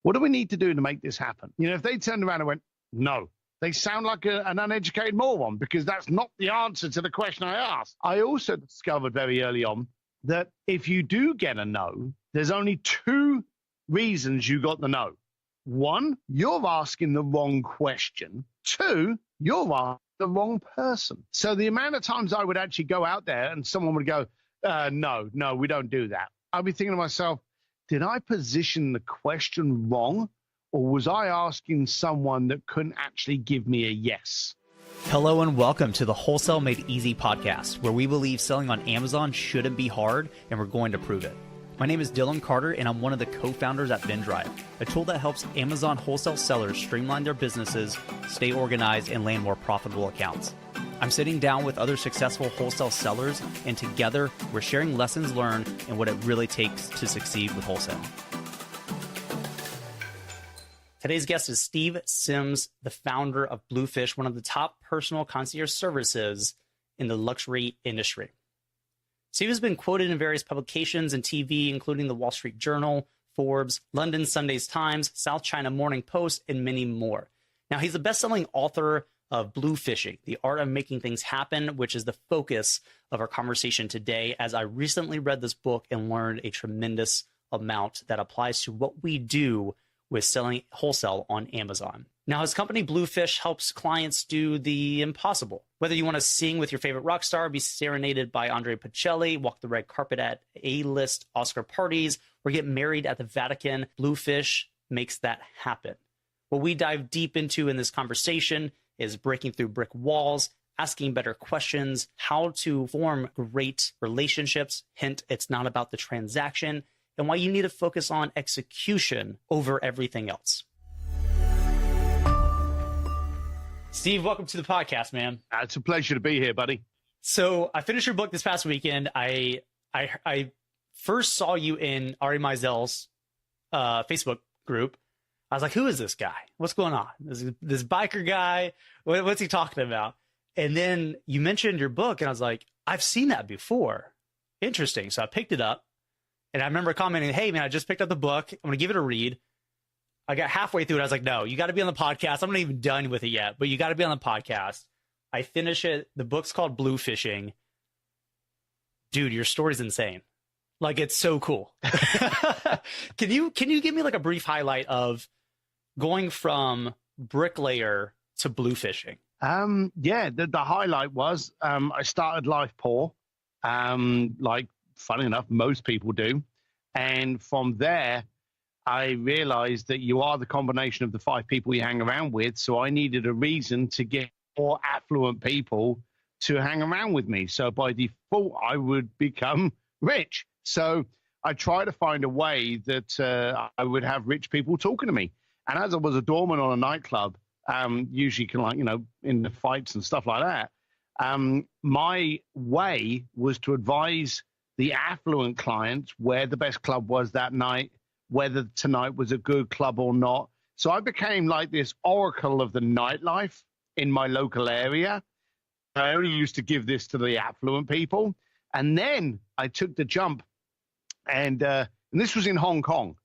What do we need to do to make this happen? You know, if they turned around and went, no, they sound like an uneducated moron, because that's not the answer to the question I asked. I also discovered very early on that if you do get a no, there's only two reasons you got the no. One, you're asking the wrong question. Two, you're asking the wrong person. So the amount of times I would actually go out there and someone would go, no, we don't do that. I'd be thinking to myself, did I position the question wrong, or was I asking someone that couldn't actually give me a yes? Hello and welcome to the Wholesale Made Easy podcast, where we believe selling on Amazon shouldn't be hard, and we're going to prove it. My name is Dylan Carter, and I'm one of the co-founders at VinDrive, a tool that helps Amazon wholesale sellers streamline their businesses, stay organized, and land more profitable accounts. I'm sitting down with other successful wholesale sellers, and together we're sharing lessons learned and what it really takes to succeed with wholesale. Today's guest is Steve Sims, the founder of Bluefish, one of the top personal concierge services in the luxury industry. Steve has been quoted in various publications and TV, including the Wall Street Journal, Forbes, London Sunday's Times, South China Morning Post, and many more. Now, he's the best-selling author of Bluefishing, The Art of Making Things Happen, which is the focus of our conversation today, as I recently read this book and learned a tremendous amount that applies to what we do with selling wholesale on Amazon. Now, his company Bluefish helps clients do the impossible. Whether you want to sing with your favorite rock star, be serenaded by Andre Bocelli, walk the red carpet at A-list Oscar parties, or get married at the Vatican, Bluefish makes that happen. What we dive deep into in this conversation is breaking through brick walls, asking better questions, how to form great relationships. Hint, it's not about the transaction, and why you need to focus on execution over everything else. Steve, welcome to the podcast, man. It's a pleasure to be here, buddy. So I finished your book this past weekend. I first saw you in Ari Meisel's Facebook group. I was like, who is this guy? What's going on? This biker guy? What's he talking about? And then you mentioned your book, and I was like, I've seen that before. Interesting. So I picked it up, and I remember commenting, hey, man, I just picked up the book. I'm going to give it a read. I got halfway through it. I was like, no, you got to be on the podcast. I'm not even done with it yet, but you got to be on the podcast. I finish it. The book's called Bluefishing. Dude, your story's insane. Like, it's so cool. Can you give me like a brief highlight of going from bricklayer to bluefishing? Yeah, the highlight was I started life poor, like, funny enough, most people do. And from there, I realized that you are the combination of the 5 people you hang around with. So I needed a reason to get more affluent people to hang around with me. So by default, I would become rich. So I try to find a way that I would have rich people talking to me. And as I was a doorman on a nightclub, usually in the fights and stuff like that, my way was to advise the affluent clients where the best club was that night, whether tonight was a good club or not. So I became like this oracle of the nightlife in my local area. I only used to give this to the affluent people. And then I took the jump, and this was in Hong Kong,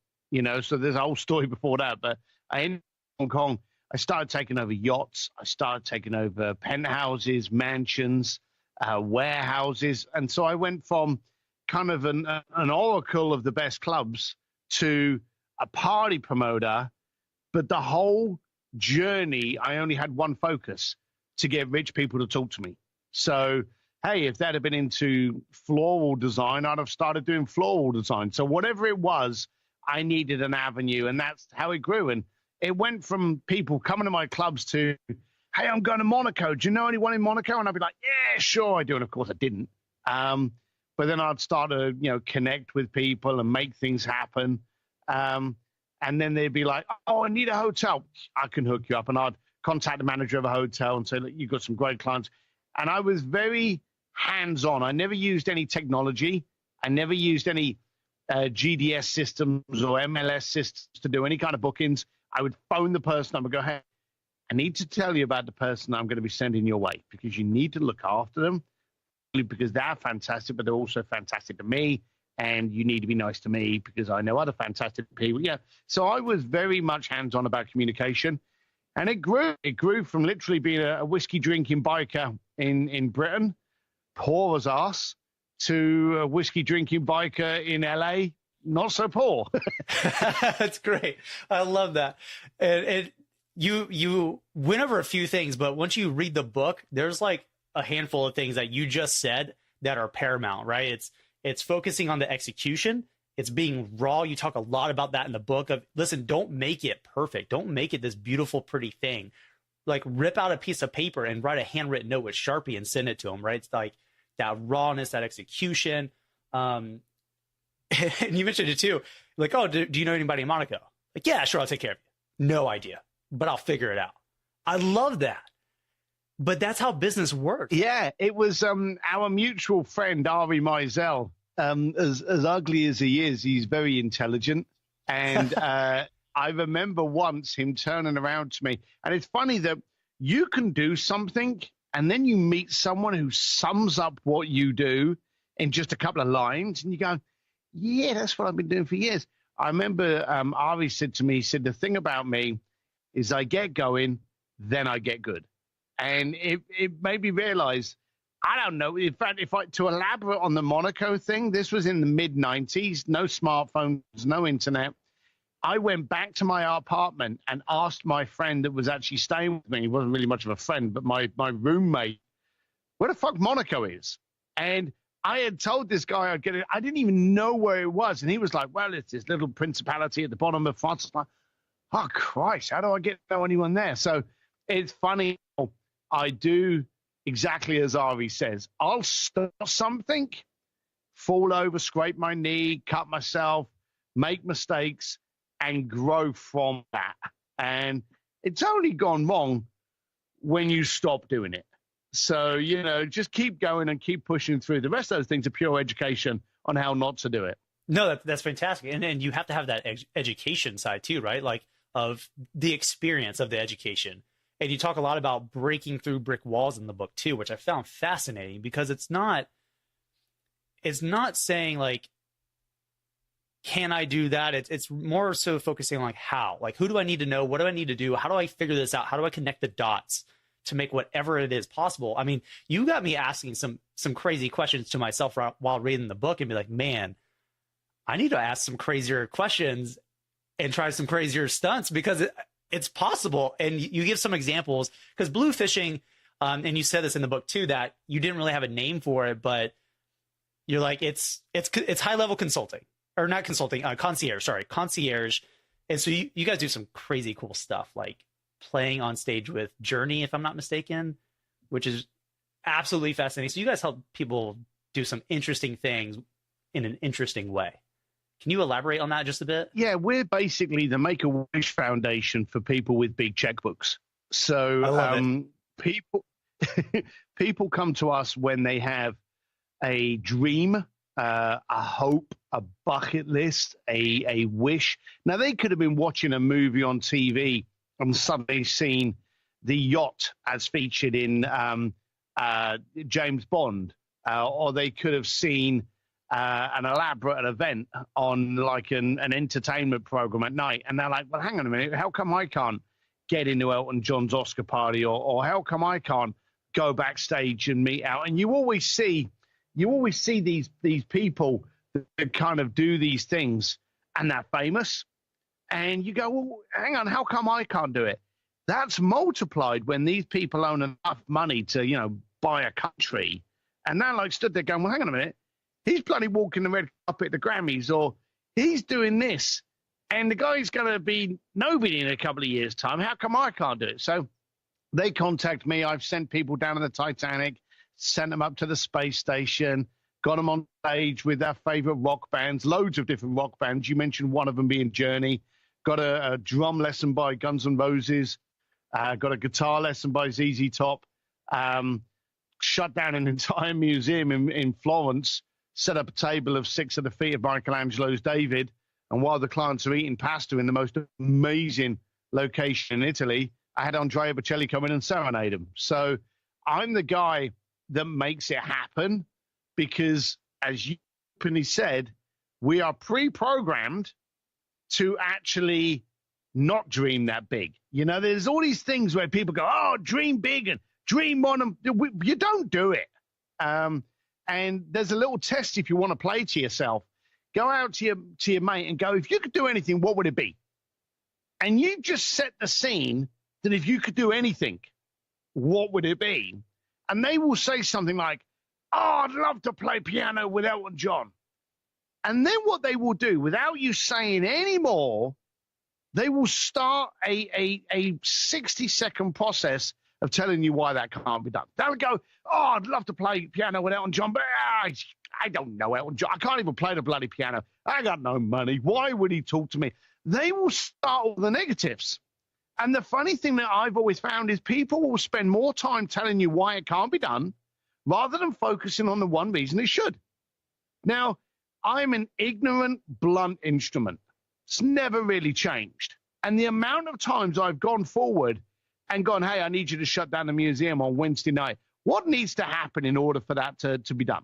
so there's a whole story before that. But in Hong Kong, I started taking over yachts. I started taking over penthouses, mansions, warehouses. And so I went from kind of an oracle of the best clubs to a party promoter. But the whole journey, I only had one focus: to get rich people to talk to me. So, hey, if that had been into floral design, I'd have started doing floral design. So whatever it was, I needed an avenue, and that's how it grew. And it went from people coming to my clubs to, hey, I'm going to Monaco. Do you know anyone in Monaco? And I'd be like, yeah, sure I do. And of course I didn't. But then I'd start to, connect with people and make things happen. And then they'd be like, oh, I need a hotel. I can hook you up. And I'd contact the manager of a hotel and say, look, you've got some great clients. And I was very hands-on. I never used any technology. I never used any GDS systems or MLS systems to do any kind of bookings. I would phone the person. I would go, hey, I need to tell you about the person I'm going to be sending your way, because you need to look after them. because they're fantastic, but they're also fantastic to me. And you need to be nice to me because I know other fantastic people. Yeah. So I was very much hands-on about communication. And it grew. It grew from literally being a whiskey drinking biker in Britain, poor as arse, to a whiskey drinking biker in LA, not so poor. That's great. I love that. And you went over a few things, but once you read the book, there's like a handful of things that you just said that are paramount, right? It's focusing on the execution. It's being raw. You talk a lot about that in the book of, listen, don't make it perfect. Don't make it this beautiful, pretty thing. Like rip out a piece of paper and write a handwritten note with Sharpie and send it to them, right? It's like that rawness, that execution. And you mentioned it too. Like, oh, do you know anybody in Monaco? Like, yeah, sure, I'll take care of you. No idea, but I'll figure it out. I love that. But that's how business works. Yeah, it was our mutual friend, Ari Meisel. As ugly as he is, he's very intelligent. And I remember once him turning around to me. And it's funny that you can do something and then you meet someone who sums up what you do in just a couple of lines. And you go, yeah, that's what I've been doing for years. I remember Ari said to me, he said, the thing about me is I get going, then I get good. And it made me realize, I don't know. In fact, to elaborate on the Monaco thing, this was in the mid-90s, no smartphones, no internet. I went back to my apartment and asked my friend that was actually staying with me, he wasn't really much of a friend, but my roommate, where the fuck Monaco is? And I had told this guy I'd get it. I didn't even know where it was. And he was like, well, it's this little principality at the bottom of France. I was like, oh, Christ, how do I get to know anyone there? So it's funny. I do exactly as Ari says. I'll start something, fall over, scrape my knee, cut myself, make mistakes, and grow from that. And it's only gone wrong when you stop doing it. So, just keep going and keep pushing through. The rest of those things are pure education on how not to do it. No, that's fantastic. And you have to have that education side too, right? Like of the experience of the education. And you talk a lot about breaking through brick walls in the book too, which I found fascinating because it's not saying like, can I do that? It's more so focusing on like how, like, who do I need to know? What do I need to do? How do I figure this out? How do I connect the dots to make whatever it is possible? I mean, you got me asking some crazy questions to myself while reading the book and be like, man, I need to ask some crazier questions and try some crazier stunts because it's possible. And you give some examples because bluefishing, and you said this in the book too, that you didn't really have a name for it, but you're like, it's high level consulting or not consulting, concierge. And so you guys do some crazy cool stuff like playing on stage with Journey, if I'm not mistaken, which is absolutely fascinating. So you guys help people do some interesting things in an interesting way. Can you elaborate on that just a bit? Yeah, we're basically the Make-A-Wish Foundation for people with big checkbooks. So people come to us when they have a dream, a hope, a bucket list, a wish. Now, they could have been watching a movie on TV and suddenly seen the yacht as featured in James Bond, or they could have seen an elaborate event on like an entertainment program at night. And they're like, well, hang on a minute. How come I can't get into Elton John's Oscar party? Or how come I can't go backstage and meet out? And you always see these people that kind of do these things and they're famous. And you go, well, hang on, how come I can't do it? That's multiplied when these people own enough money to, buy a country. And they're like stood there going, well, hang on a minute. He's bloody walking the red carpet at the Grammys, or he's doing this. And the guy's going to be nobody in a couple of years' time. How come I can't do it? So they contact me. I've sent people down to the Titanic, sent them up to the space station, got them on stage with their favorite rock bands, loads of different rock bands. You mentioned one of them being Journey. Got a drum lesson by Guns N' Roses. Got a guitar lesson by ZZ Top. Shut down an entire museum in Florence. Set up a table of 6 at the feet of Michelangelo's David. And while the clients are eating pasta in the most amazing location in Italy, I had Andrea Bocelli come in and serenade them. So I'm the guy that makes it happen because, as you openly said, we are pre-programmed to actually not dream that big. You know, there's all these things where people go, oh, dream big and dream on them. You don't do it. And there's a little test if you want to play to yourself. Go out to your mate and go, if you could do anything, what would it be? And you just set the scene that if you could do anything, what would it be? And they will say something like, oh, I'd love to play piano with Elton John. And then what they will do, without you saying any more, they will start a 60-second process of telling you why that can't be done. They'll go, oh, I'd love to play piano with Elton John, but I don't know Elton John. I can't even play the bloody piano. I got no money. Why would he talk to me? They will start with the negatives. And the funny thing that I've always found is people will spend more time telling you why it can't be done rather than focusing on the one reason it should. Now, I'm an ignorant, blunt instrument. It's never really changed. And the amount of times I've gone forward and gone, hey, I need you to shut down the museum on Wednesday night. What needs to happen in order for that to be done?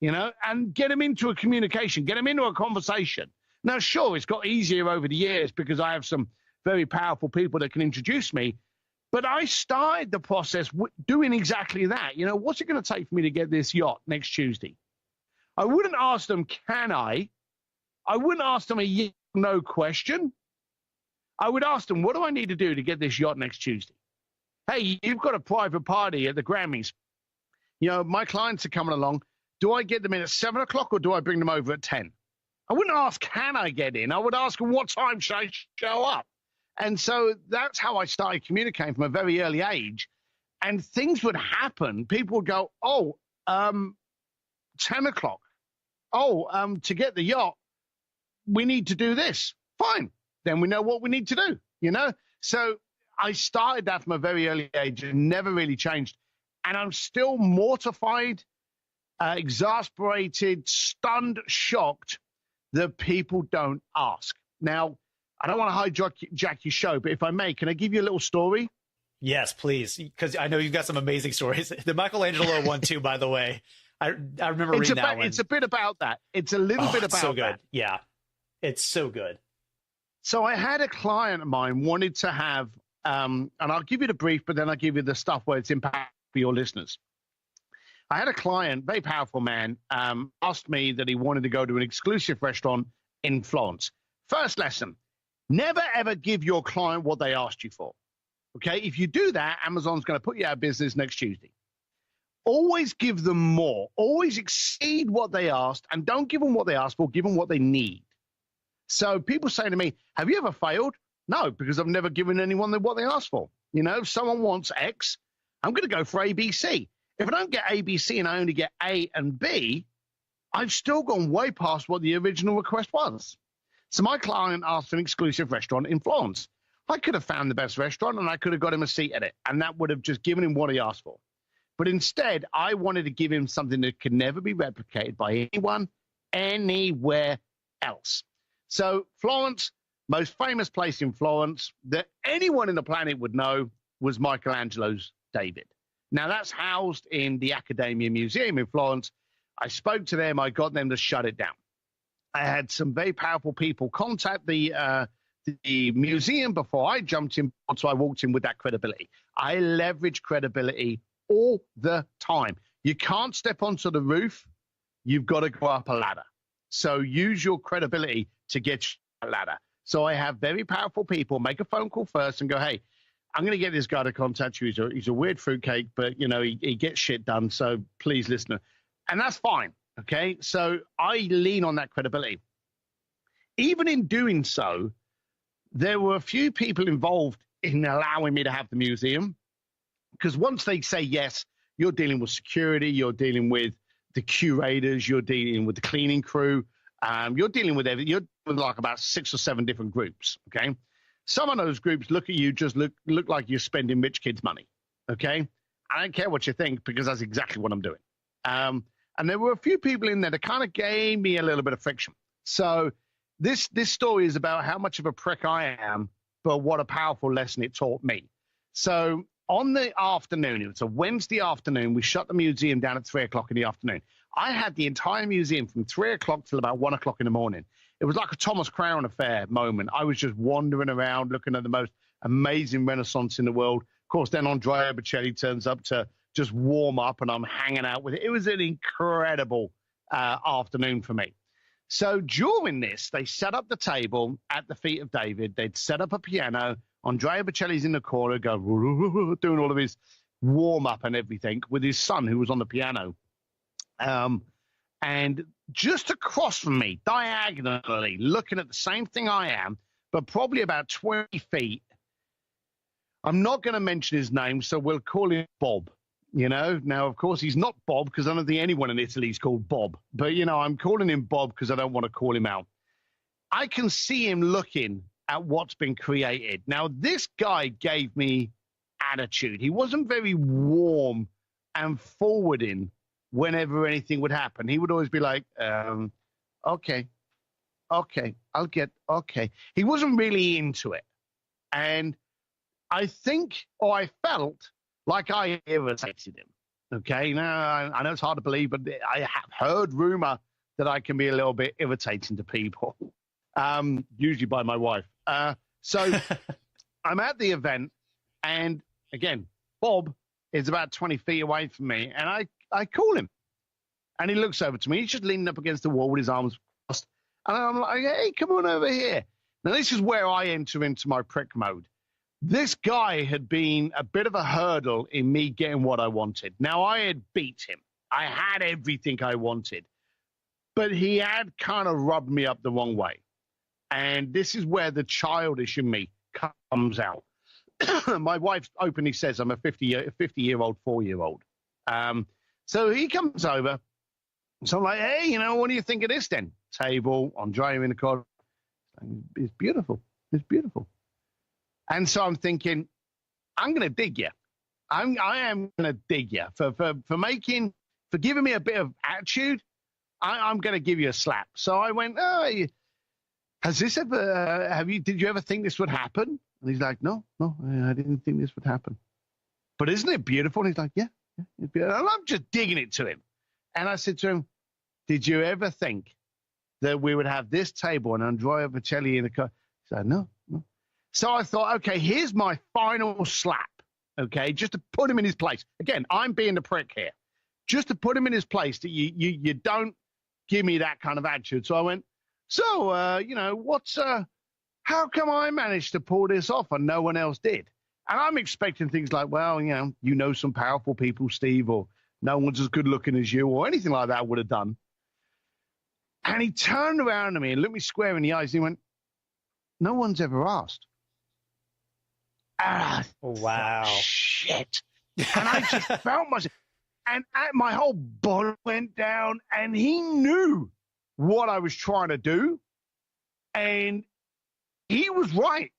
You know, and get them into a communication, get them into a conversation. Now, sure, it's got easier over the years because I have some very powerful people that can introduce me. But I started the process doing exactly that. You know, what's it going to take for me to get this yacht next Tuesday? I wouldn't ask them, can I? I wouldn't ask them a yes or no question. I would ask them, what do I need to do to get this yacht next Tuesday? Hey, you've got a private party at the Grammys. You know, my clients are coming along. Do I get them in at 7 o'clock or do I bring them over at 10? I wouldn't ask, can I get in? I would ask them, what time should I show up? And so that's how I started communicating from a very early age. And things would happen. People would go, 10 o'clock. To get the yacht, we need to do this. Fine. Then we know what we need to do, you know? So I started that from a very early age and never really changed. And I'm still mortified, exasperated, stunned, shocked that people don't ask. Now, I don't want to hijack your show, but if I may, can I give you a little story? Yes, please, because I know you've got some amazing stories. The Michelangelo one, too, by the way. I remember reading that one. It's a bit about that. It's a little bit about so good. that. Yeah, it's so good. So I had a client of mine wanted to have, and I'll give you the brief, but then I'll give you the stuff where it's impact for your listeners. I had a client, very powerful man, asked me that he wanted to go to an exclusive restaurant in Florence. First lesson, never, ever give your client what they asked you for. Okay? If you do that, Amazon's going to put you out of business next Tuesday. Always give them more. Always exceed what they asked, and don't give them what they asked for, give them what they need. So people say to me, have you ever failed? No, because I've never given anyone what they asked for. You know, if someone wants X, I'm going to go for ABC. If I don't get ABC and I only get A and B, I've still gone way past what the original request was. So my client asked for an exclusive restaurant in Florence. I could have found the best restaurant and I could have got him a seat at it, and that would have just given him what he asked for. But instead, I wanted to give him something that could never be replicated by anyone, anywhere else. So Florence, most famous place in Florence that anyone in the planet would know was Michelangelo's David. Now, that's housed in the Accademia Museum in Florence. I spoke to them. I got them to shut it down. I had some very powerful people contact the museum before I jumped in, so I walked in with that credibility. I leverage credibility all the time. You can't step onto the roof. You've got to go up a ladder. So use your credibility to get a ladder. So I have very powerful people make a phone call first and go, hey, I'm going to get this guy to contact you. He's a weird fruitcake, but, you know, he gets shit done. So please listen. And that's fine. Okay. So I lean on that credibility. Even in doing so, there were a few people involved in allowing me to have the museum. Because once they say yes, you're dealing with security, you're dealing with the curators, you're dealing with the cleaning crew, you're dealing with everything. You're with like about 6 or 7 different groups. Okay. Some of those groups look at you, just look like you're spending rich kids' money, okay? I don't care what you think because that's exactly what I'm doing. And there were a few people in there that kind of gave me a little bit of friction. So this story is about how much of a prick I am, but what a powerful lesson it taught me. So on the afternoon, it was a Wednesday afternoon, we shut the museum down at 3:00 in the afternoon. I had the entire museum from 3:00 till about 1:00 in the morning. It was like a Thomas Crown affair moment. I was just wandering around looking at the most amazing Renaissance in the world. Of course, then Andrea Bocelli turns up to just warm up, and I'm hanging out with it. It was an incredible afternoon for me. So during this, they set up the table at the feet of David. They'd set up a piano. Andrea Bocelli's in the corner, doing all of his warm-up and everything with his son, who was on the piano. And just across from me, diagonally, looking at the same thing I am, but probably about 20 feet, I'm not going to mention his name, so we'll call him Bob. Now, of course, he's not Bob because I don't think anyone in Italy is called Bob. But, I'm calling him Bob because I don't want to call him out. I can see him looking at what's been created. Now, this guy gave me attitude. He wasn't very warm and forwarding whenever anything would happen. He would always be like, okay, okay. He wasn't really into it. And I think, or I felt, like I irritated him. Okay, now I know it's hard to believe, but I have heard rumor that I can be a little bit irritating to people, usually by my wife. So I'm at the event, and again, Bob is about 20 feet away from me, and I call him, and he looks over to me. He's just leaning up against the wall with his arms crossed, and I'm like, hey, come on over here. Now, this is where I enter into my prick mode. This guy had been a bit of a hurdle in me getting what I wanted. Now, I had beat him. I had everything I wanted. But he had kind of rubbed me up the wrong way. And this is where the childish in me comes out. My wife openly says I'm a 50-year-old, 4-year-old. So he comes over. So I'm like, hey, what do you think of this then? Table, Andrea in the corner. It's beautiful. It's beautiful. And so I'm thinking, I'm going to dig you. I am going to dig you for giving me a bit of attitude. I'm going to give you a slap. So I went, oh, has this ever? Did you ever think this would happen? And he's like, no, I didn't think this would happen. But isn't it beautiful? And he's like, yeah, it's beautiful. And I'm just digging it to him. And I said to him, did you ever think that we would have this table and Andrea Bocelli in the car? He said, no. So I thought, okay, here's my final slap, okay, just to put him in his place. Again, I'm being the prick here. Just to put him in his place, that you don't give me that kind of attitude. So I went, how come I managed to pull this off and no one else did? And I'm expecting things like, well, some powerful people, Steve, or no one's as good looking as you, or anything like that I would have done. And he turned around to me and looked me square in the eyes, and he went, no one's ever asked. Wow. Shit. And I just felt myself. And my whole body went down, and he knew what I was trying to do. And he was right.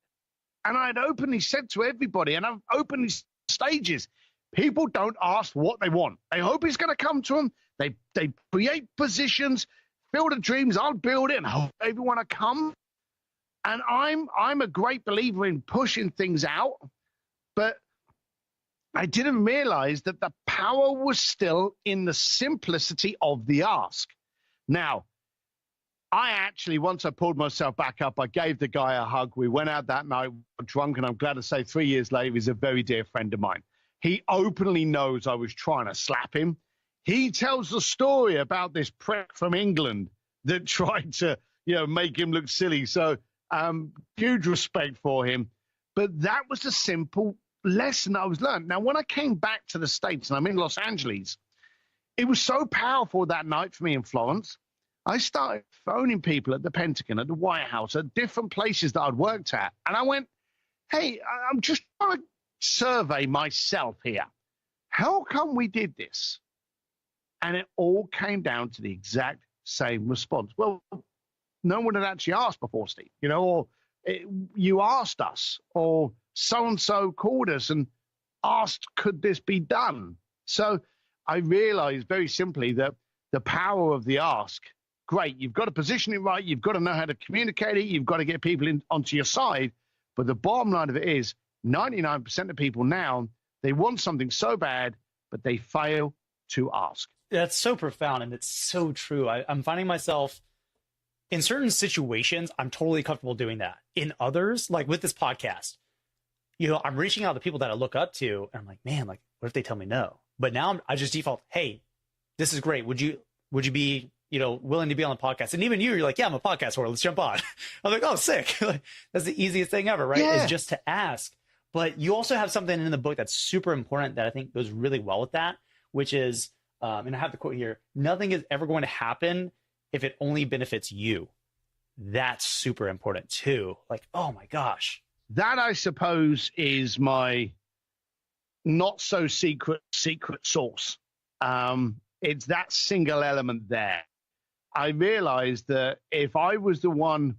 And I'd openly said to everybody, and I've openly stages, people don't ask what they want. They hope it's going to come to them. They create positions, field of dreams. I'll build it and hope everyone will come. And I'm a great believer in pushing things out, but I didn't realize that the power was still in the simplicity of the ask. Now, I actually, once I pulled myself back up, I gave the guy a hug. We went out that night drunk, and I'm glad to say 3 years later, he's a very dear friend of mine. He openly knows I was trying to slap him. He tells the story about this prick from England that tried to, make him look silly. So, huge respect for him. But that was the simple lesson I was learned. Now, when I came back to the States, and I'm in Los Angeles, it was so powerful that night for me in Florence. I started phoning people at the Pentagon, at the White House, at different places that I'd worked at. And I went, hey, I'm just trying to survey myself here. How come we did this? And it all came down to the exact same response. Well, no one had actually asked before, Steve, or you asked us, or so-and-so called us and asked, could this be done? So I realized very simply that the power of the ask, great, you've got to position it right, you've got to know how to communicate it, you've got to get people onto your side, but the bottom line of it is 99% of people now They want something so bad, but they fail to ask. That's so profound, and it's so true. I'm finding myself in certain situations, I'm totally comfortable doing that. In others, like with this podcast, I'm reaching out to people that I look up to, and I'm like, man, like, what if they tell me no? But now I just default, hey, this is great. Would you be, willing to be on the podcast? And even you're like, yeah, I'm a podcast whore. Let's jump on. I'm like, oh, sick. That's the easiest thing ever, right? Yeah. Is just to ask. But you also have something in the book that's super important that I think goes really well with that, which is, and I have the quote here, nothing is ever going to happen if it only benefits you. That's super important too. Like, oh my gosh. That, I suppose, is my not so secret sauce. It's that single element there. I realized that if I was the one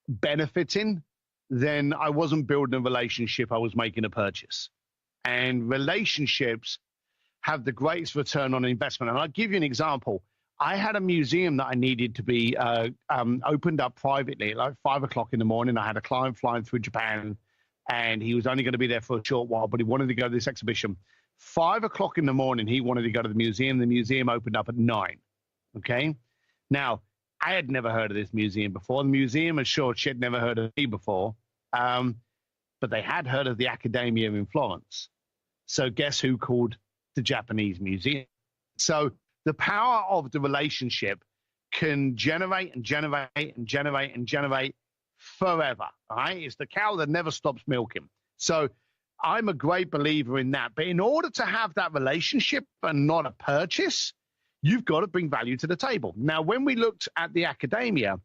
benefiting, then I wasn't building a relationship, I was making a purchase. And relationships have the greatest return on investment. And I'll give you an example. I had a museum that I needed to be opened up privately at like 5 o'clock in the morning. I had a client flying through Japan, and he was only going to be there for a short while, but he wanted to go to this exhibition. 5 o'clock in the morning, he wanted to go to the museum. The museum opened up at 9. Okay. Now, I had never heard of this museum before. The museum assured she had never heard of me before, but they had heard of the Academia in Florence. So guess who called the Japanese museum? So the power of the relationship can generate and generate and generate and generate forever. All right? It's the cow that never stops milking. So I'm a great believer in that. But in order to have that relationship and not a purchase, you've got to bring value to the table. Now, when we looked at the Academia,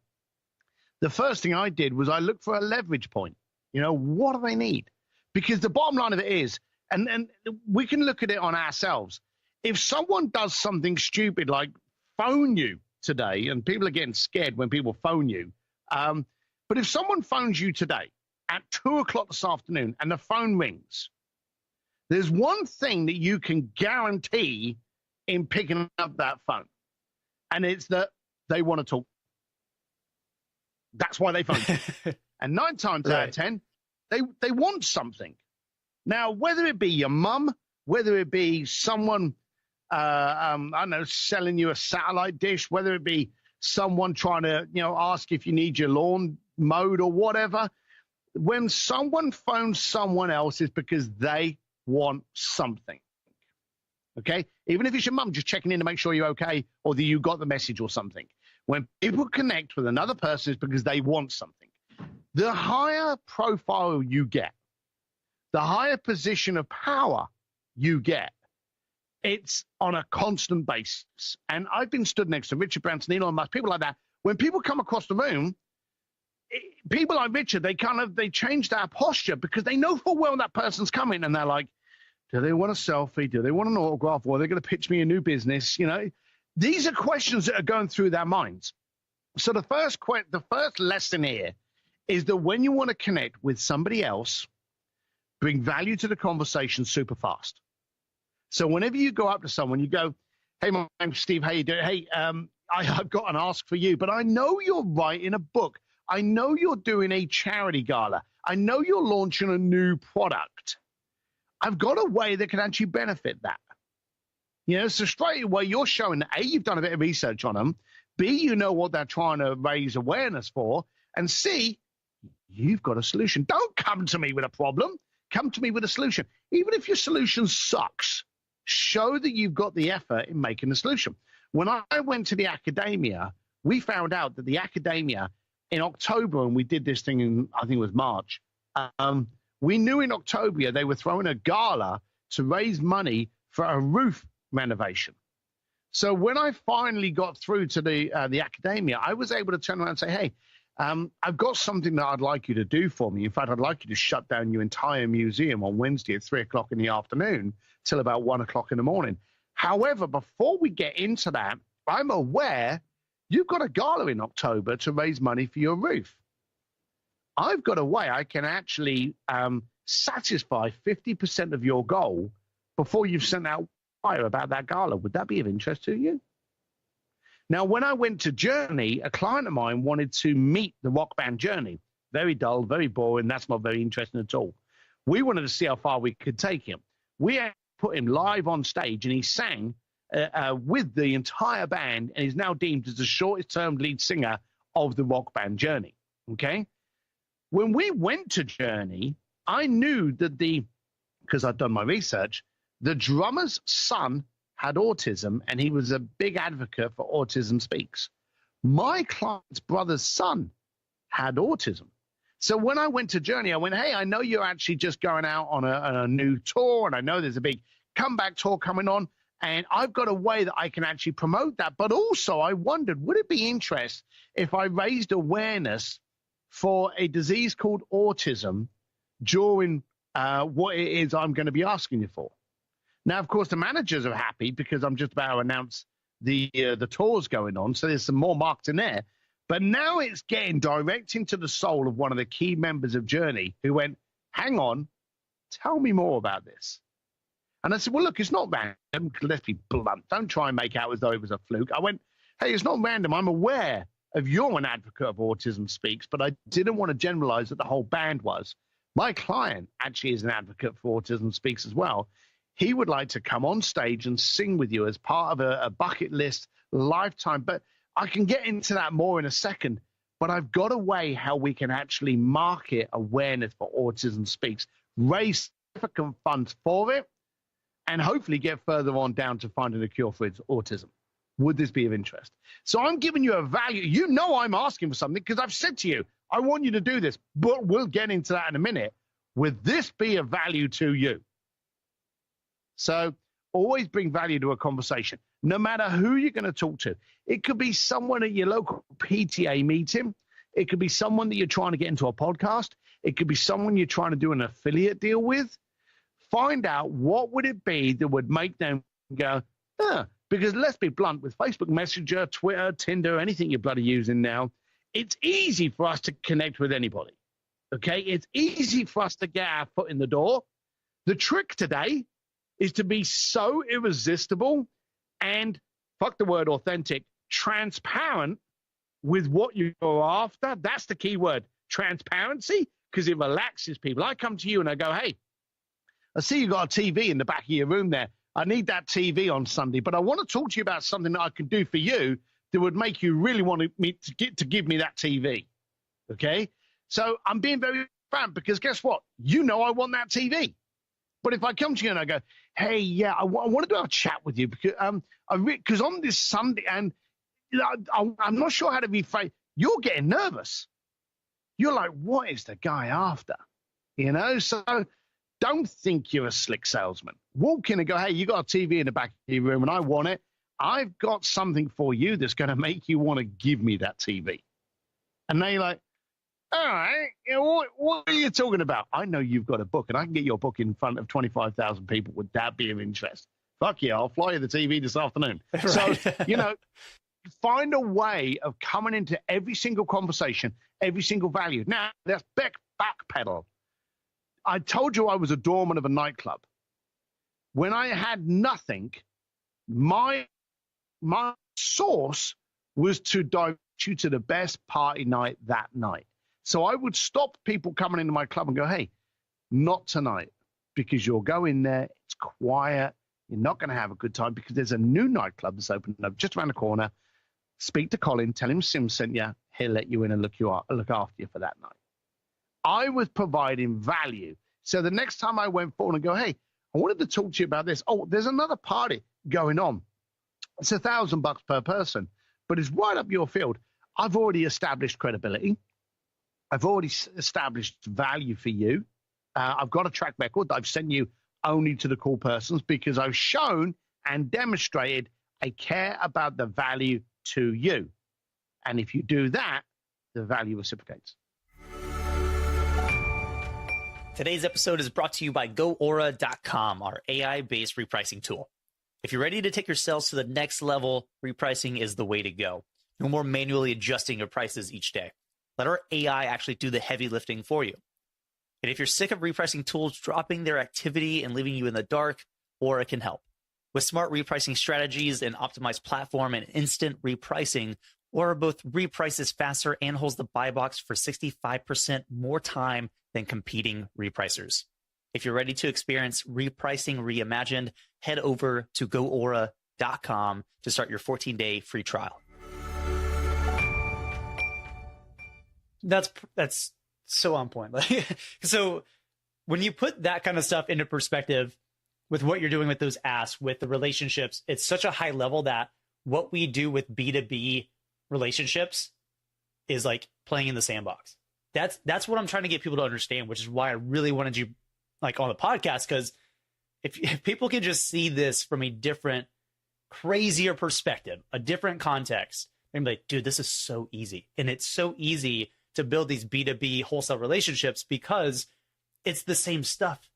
the first thing I did was I looked for a leverage point. What do they need? Because the bottom line of it is, and we can look at it on ourselves. If someone does something stupid like phone you today, and people are getting scared when people phone you, but if someone phones you today at 2 o'clock this afternoon and the phone rings, there's one thing that you can guarantee in picking up that phone, and it's that they want to talk. That's why they phone you. And 9 times out of 10, they want something. Now, whether it be your mum, whether it be someone, I don't know, selling you a satellite dish, whether it be someone trying to, ask if you need your lawn mowed or whatever, when someone phones someone else, it's because they want something. Okay? Even if it's your mum just checking in to make sure you're okay or that you got the message or something. When people connect with another person, it's because they want something. The higher profile you get, the higher position of power you get, it's on a constant basis. And I've been stood next to Richard Branson, Elon Musk, people like that. When people come across the room, people like Richard, they change their posture because they know full well that person's coming, and they're like, do they want a selfie? Do they want an autograph? Or are they going to pitch me a new business? These are questions that are going through their minds. So the first lesson here is that when you want to connect with somebody else, bring value to the conversation super fast. So whenever you go up to someone, you go, hey, my name's Steve, how you doing? Hey, I've got an ask for you, but I know you're writing a book. I know you're doing a charity gala. I know you're launching a new product. I've got a way that can actually benefit that. So straight away, you're showing that, A, you've done a bit of research on them, B, you know what they're trying to raise awareness for, and C, you've got a solution. Don't come to me with a problem. Come to me with a solution. Even if your solution sucks, show that you've got the effort in making a solution. When I went to the Academia, we found out that the Academia in October, and we did this thing in, I think it was March, we knew in October they were throwing a gala to raise money for a roof renovation. So when I finally got through to the Academia, I was able to turn around and say, hey, I've got something that I'd like you to do for me. In fact, I'd like you to shut down your entire museum on Wednesday at 3 o'clock in the afternoon till about 1 o'clock in the morning. However, before we get into that, I'm aware you've got a gala in October to raise money for your roof. I've got a way I can actually satisfy 50% of your goal before you've sent out fire about that gala. Would that be of interest to you? Now, when I went to Journey, a client of mine wanted to meet the rock band Journey. Very dull, very boring. That's not very interesting at all. We wanted to see how far we could take him. we had put him live on stage, and he sang with the entire band, and is now deemed as the shortest-term lead singer of the rock band Journey. Okay? When we went to Journey, I knew that because I'd done my research, the drummer's son had autism, and he was a big advocate for Autism Speaks. My client's brother's son had autism. So when I went to Journey, I went, hey, I know you're actually just going out on a new tour, and I know there's a big comeback tour coming on, and I've got a way that I can actually promote that. But also I wondered, would it be interest if I raised awareness for a disease called autism during what it is I'm going to be asking you for? Now, of course, the managers are happy because I'm just about to announce the tours going on, so there's some more marketing there. But now it's getting direct into the soul of one of the key members of Journey who went, hang on, tell me more about this. And I said, well, look, it's not random. Let's be blunt. Don't try and make out as though it was a fluke. I went, hey, it's not random. I'm aware of you're an advocate of Autism Speaks, but I didn't want to generalize that the whole band was. My client actually is an advocate for Autism Speaks as well. He would like to come on stage and sing with you as part of a bucket list lifetime. But I can get into that more in a second. But I've got a way how we can actually market awareness for Autism Speaks, raise significant funds for it, and hopefully get further on down to finding a cure for its autism. Would this be of interest? So I'm giving you a value. You know I'm asking for something because I've said to you, I want you to do this, but we'll get into that in a minute. Would this be of value to you? So always bring value to a conversation, no matter who you're going to talk to. It could be someone at your local PTA meeting. It could be someone that you're trying to get into a podcast. It could be someone you're trying to do an affiliate deal with. Find out what would it be that would make them go, because let's be blunt, with Facebook Messenger, Twitter, Tinder, anything you're bloody using now, it's easy for us to connect with anybody, okay? It's easy for us to get our foot in the door. The trick today is to be so irresistible and, fuck the word authentic, transparent with what you're after. That's the key word, transparency, because it relaxes people. I come to you and I go, hey, I see you got a TV in the back of your room there. I need that TV on Sunday, but I want to talk to you about something that I can do for you that would make you really want to give me that TV, okay? So I'm being very frank because guess what? You know I want that TV. But if I come to you and I go, hey, yeah, I wanted to have a chat with you because on this Sunday, and I'm not sure how to rephrase, you're getting nervous. You're like, what is the guy after? You know, so don't think you're a slick salesman. Walk in and go, hey, you got a TV in the back of your room and I want it. I've got something for you that's going to make you want to give me that TV. And they're like, all right, you know, what are you talking about? I know you've got a book, and I can get your book in front of 25,000 people. Would that be of interest? Fuck yeah, I'll fly you the TV this afternoon. Right. So, you know, find a way of coming into every single conversation, every single value. Now, let's backpedal. I told you I was a doorman of a nightclub. When I had nothing, my source was to direct you to the best party night that night. So I would stop people coming into my club and go, hey, not tonight, because you'll go in there, it's quiet, you're not going to have a good time because there's a new nightclub that's opening up just around the corner. Speak to Colin, tell him Sim sent you, he'll let you in and look after you for that night. I was providing value. So the next time I went forward and go, hey, I wanted to talk to you about this. Oh, there's another party going on. It's $1,000 per person, but it's right up your field. I've already established credibility. I've already established value for you. I've got a track record that I've sent you only to the cool persons because I've shown and demonstrated I care about the value to you. And if you do that, the value reciprocates. Today's episode is brought to you by GoAura.com, our AI-based repricing tool. If you're ready to take your sales to the next level, repricing is the way to go. No more manually adjusting your prices each day. Let our AI actually do the heavy lifting for you. And if you're sick of repricing tools dropping their activity and leaving you in the dark, Aura can help. With smart repricing strategies, an optimized platform, and instant repricing, Aura both reprices faster and holds the buy box for 65% more time than competing repricers. If you're ready to experience repricing reimagined, head over to goaura.com to start your 14-day free trial. That's so on point. So when you put that kind of stuff into perspective with what you're doing with those asks, with the relationships, it's such a high level that what we do with B2B relationships is like playing in the sandbox. That's what I'm trying to get people to understand, which is why I really wanted you like on the podcast, because if people can just see this from a different, crazier perspective, a different context, they're like, dude, this is so easy. And it's so easy to build these B2B wholesale relationships because it's the same stuff.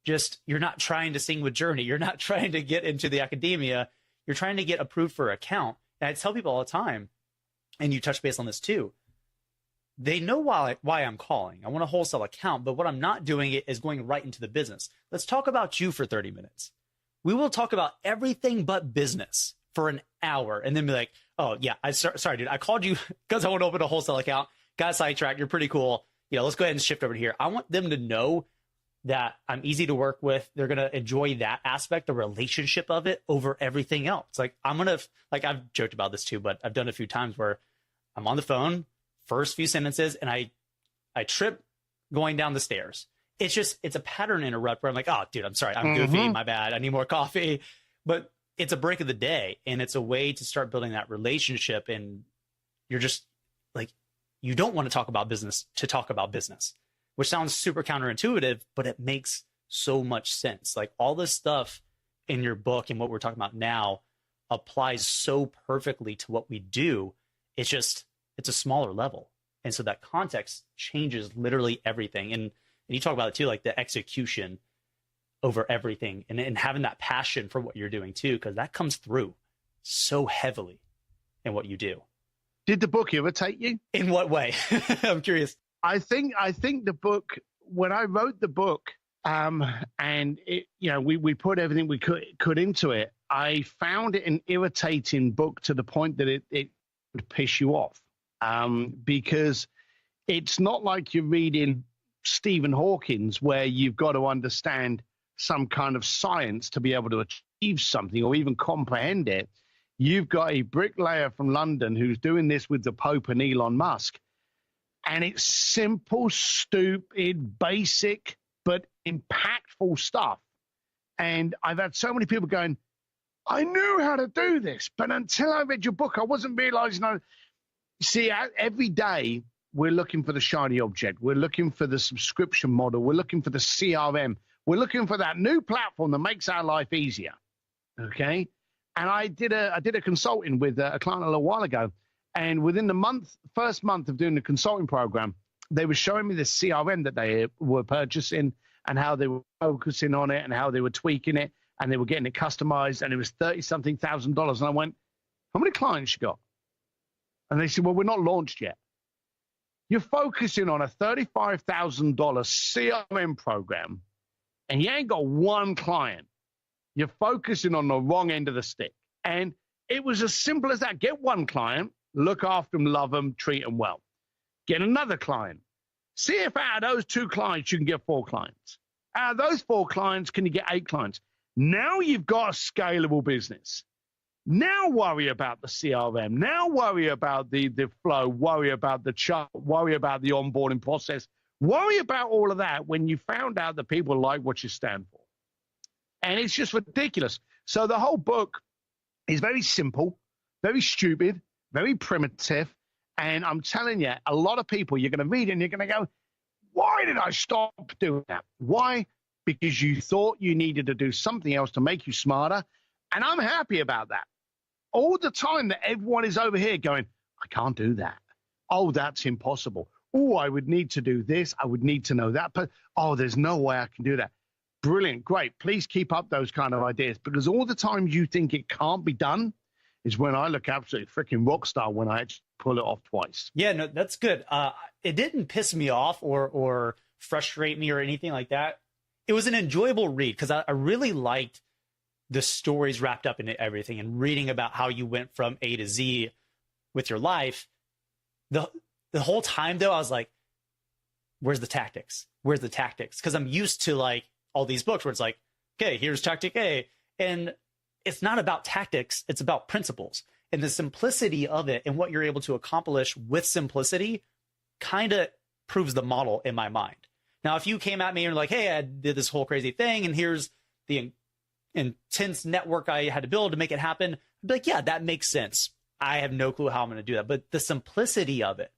Just you're not trying to sing with Journey. You're not trying to get into the academia. You're trying to get approved for an account. And I tell people all the time, and you touch base on this too, they know why I'm calling. I want a wholesale account, but what I'm not doing it is going right into the business. Let's talk about you for 30 minutes. We will talk about everything but business for an hour and then be like, oh yeah, sorry, dude. I called you because I want to open a wholesale account. Got sidetracked. You're pretty cool. Let's go ahead and shift over to here. I want them to know that I'm easy to work with. They're going to enjoy that aspect, the relationship of it over everything else. Like I've joked about this too, but I've done it a few times where I'm on the phone, first few sentences, and I trip going down the stairs. It's a pattern interrupt where I'm like, oh, dude, I'm sorry. I'm goofy. My bad. I need more coffee. But it's a break of the day. And it's a way to start building that relationship. And you're just like, you don't want to talk about business to talk about business, which sounds super counterintuitive, but it makes so much sense. Like all this stuff in your book and what we're talking about now applies so perfectly to what we do. It's a smaller level. And so that context changes literally everything. And you talk about it too, like the execution over everything and having that passion for what you're doing too, because that comes through so heavily in what you do. Did the book irritate you? In what way? I'm curious. I think the book, when I wrote the book, and it, we put everything we could into it, I found it an irritating book to the point that it would piss you off. Because it's not like you're reading Stephen Hawking's where you've got to understand some kind of science to be able to achieve something or even comprehend it. You've got a bricklayer from London who's doing this with the Pope and Elon Musk. And it's simple, stupid, basic, but impactful stuff. And I've had so many people going, I knew how to do this, but until I read your book, I wasn't realizing See, every day we're looking for the shiny object. We're looking for the subscription model. We're looking for the CRM. We're looking for that new platform that makes our life easier. Okay. And I did a consulting with a client a little while ago. And within the first month of doing the consulting program, they were showing me the CRM that they were purchasing and how they were focusing on it and how they were tweaking it and they were getting it customized. And it was $30-something thousand. And I went, how many clients you got? And they said, well, we're not launched yet. You're focusing on a $35,000 CRM program, and you ain't got one client. You're focusing on the wrong end of the stick. And it was as simple as that. Get one client, look after them, love them, treat them well. Get another client. See if out of those 2 clients, you can get 4 clients. Out of those 4 clients, can you get 8 clients? Now you've got a scalable business. Now worry about the CRM. Now worry about the flow. Worry about the chart. Worry about the onboarding process. Worry about all of that when you found out that people like what you stand for. And it's just ridiculous. So the whole book is very simple, very stupid, very primitive. And I'm telling you, a lot of people, you're going to read it and you're going to go, why did I stop doing that? Why? Because you thought you needed to do something else to make you smarter. And I'm happy about that. All the time that everyone is over here going, I can't do that. Oh, that's impossible. Oh, I would need to do this. I would need to know that. But, oh, there's no way I can do that. Brilliant. Great. Please keep up those kind of ideas. Because all the times you think it can't be done is when I look absolutely freaking rock star when I actually pull it off twice. Yeah, no, that's good. It didn't piss me off or frustrate me or anything like that. It was an enjoyable read because I really liked the stories wrapped up in everything and reading about how you went from A to Z with your life. The whole time though, I was like, where's the tactics? Where's the tactics? Because I'm used to like all these books where it's like, okay, here's tactic A. And it's not about tactics, it's about principles. And the simplicity of it and what you're able to accomplish with simplicity kind of proves the model in my mind. Now, if you came at me and were like, hey, I did this whole crazy thing, and here's the intense network I had to build to make it happen, I'd be like, yeah, that makes sense. I have no clue how I'm going to do that. But the simplicity of it,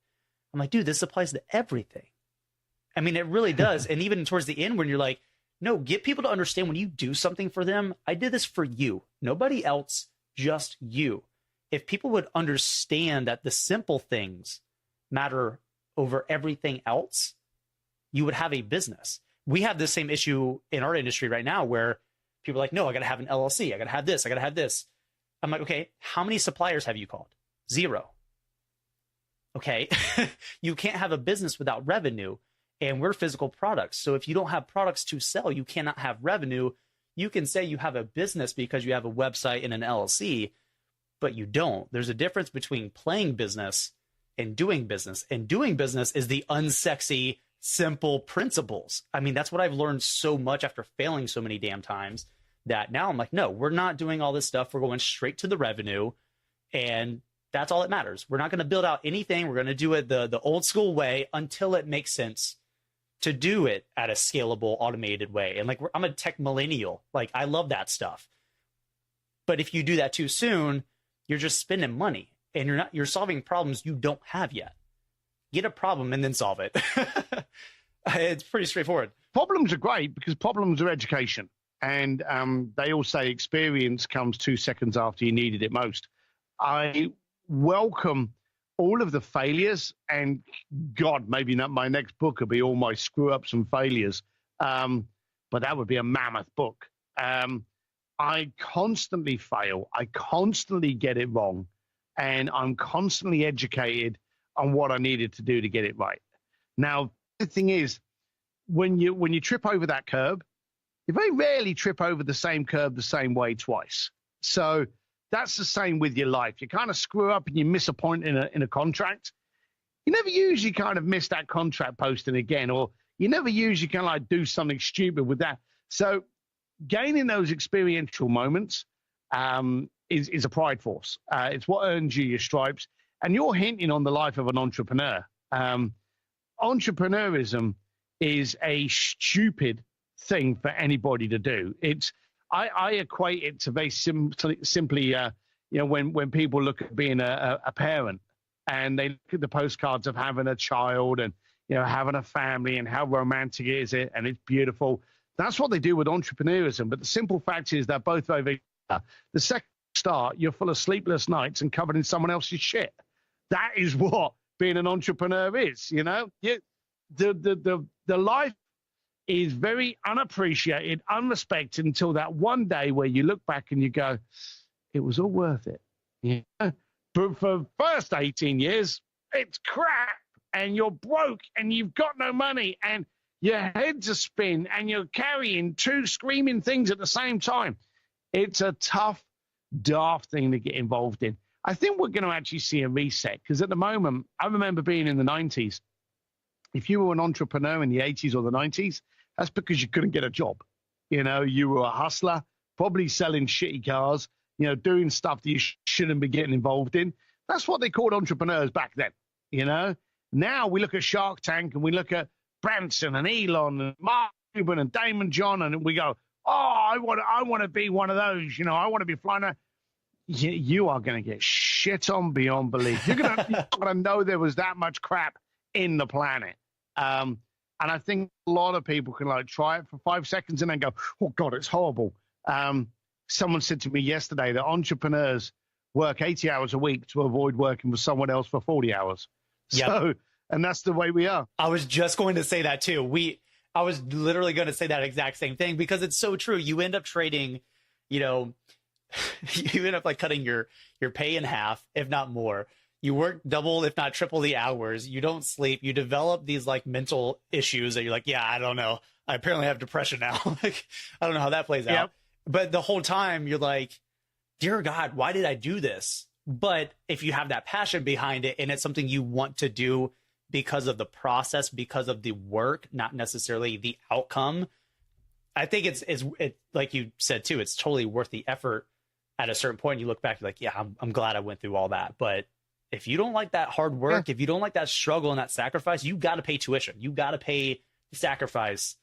I'm like, dude, this applies to everything. I mean, it really does. And even towards the end, when you're like, no, get people to understand when you do something for them, I did this for you. Nobody else, just you. If people would understand that the simple things matter over everything else, you would have a business. We have the same issue in our industry right now where people are like, no, I got to have an LLC. I got to have this. I got to have this. I'm like, okay, how many suppliers have you called? 0. Okay. You can't have a business without revenue, and we're physical products. So if you don't have products to sell, you cannot have revenue. You can say you have a business because you have a website and an LLC, but you don't. There's a difference between playing business and doing business. And doing business is the unsexy, simple principles. I mean, that's what I've learned so much after failing so many damn times, that now I'm like, no, we're not doing all this stuff. We're going straight to the revenue. And that's all that matters. We're not going to build out anything. We're going to do it the old school way until it makes sense to do it at a scalable, automated way. And like, I'm a tech millennial. Like, I love that stuff. But if you do that too soon, you're just spending money, and you're solving problems you don't have yet. Get a problem and then solve it. It's pretty straightforward. Problems are great because problems are education. And they all say experience comes 2 seconds after you needed it most. I welcome all of the failures, and God, maybe not my next book will be all my screw ups and failures. But that would be a mammoth book. I constantly fail. I constantly get it wrong. And I'm constantly educated on what I needed to do to get it right. Now, the thing is, when you trip over that curb, you very rarely trip over the same curb the same way twice. So that's the same with your life. You kind of screw up and you miss a point in a contract. You never usually kind of miss that contract posting again, or you never usually kind of like do something stupid with that. So gaining those experiential moments is a pride force. It's what earns you your stripes. And you're hinting on the life of an entrepreneur. Entrepreneurism is a stupid thing for anybody to do. I equate it to very simply, when people look at being a parent and they look at the postcards of having a child and, having a family and how romantic is it and it's beautiful. That's what they do with entrepreneurism. But the simple fact is they're both very, very the second start, you're full of sleepless nights and covered in someone else's shit. That is what being an entrepreneur is, The life is very unappreciated, unrespected until that one day where you look back and you go, it was all worth it. But for the first 18 years, it's crap and you're broke and you've got no money and your head's a spin and you're carrying 2 screaming things at the same time. It's a tough, daft thing to get involved in. I think we're going to actually see a reset because at the moment, I remember being in the 90s. If you were an entrepreneur in the 80s or the 90s, that's because you couldn't get a job. You were a hustler, probably selling shitty cars, doing stuff that you shouldn't be getting involved in. That's what they called entrepreneurs back then, Now we look at Shark Tank and we look at Branson and Elon and Mark Cuban and Damon John and we go, oh, I want to be one of those, I want to be flying out. You are going to get shit on beyond belief. You're going to know there was that much crap in the planet. And I think a lot of people can try it for 5 seconds and then go, oh God, it's horrible. Someone said to me yesterday that entrepreneurs work 80 hours a week to avoid working for someone else for 40 hours. Yep. So, and that's the way we are. I was just going to say that too. I was literally going to say that exact same thing because it's so true. You end up trading, you end up cutting your pay in half, if not more. You work double, if not triple the hours. You don't sleep. You develop these mental issues that you're like, yeah, I don't know. I apparently have depression now. I don't know how that plays out. But the whole time you're like, dear God, why did I do this? But if you have that passion behind it and it's something you want to do because of the process, because of the work, not necessarily the outcome, I think it's like you said too, it's totally worth the effort. At a certain point, you look back, you're like, yeah, I'm glad I went through all that. But if you don't like that hard work, if you don't like that struggle and that sacrifice, you got to pay tuition. You got to pay the sacrifice.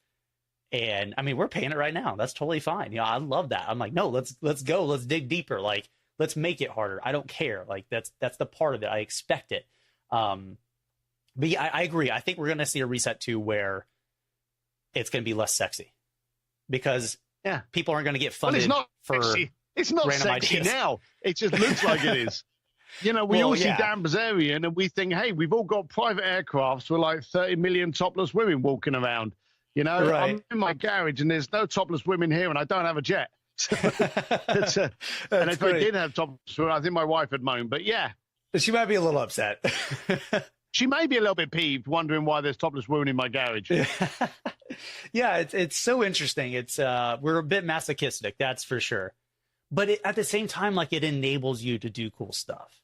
And I mean, we're paying it right now. That's totally fine. I love that. I'm like, no, let's go. Let's dig deeper. Like, let's make it harder. I don't care. Like, that's the part of it. I expect it. But yeah, I agree. I think we're going to see a reset too, where it's going to be less sexy because people aren't going to get funded for sexy. It's not sexy ideas. Now. It just looks like it is. We all see Dan Bazarian and we think, hey, we've all got private aircrafts with like 30 million topless women walking around. Right. I'm in my garage and there's no topless women here and I don't have a jet. So and if I did have topless women, I think my wife would moan. But yeah. She might be a little upset. She may be a little bit peeved, wondering why there's topless women in my garage. Yeah, it's so interesting. It's we're a bit masochistic, that's for sure. But at the same time, like, it enables you to do cool stuff.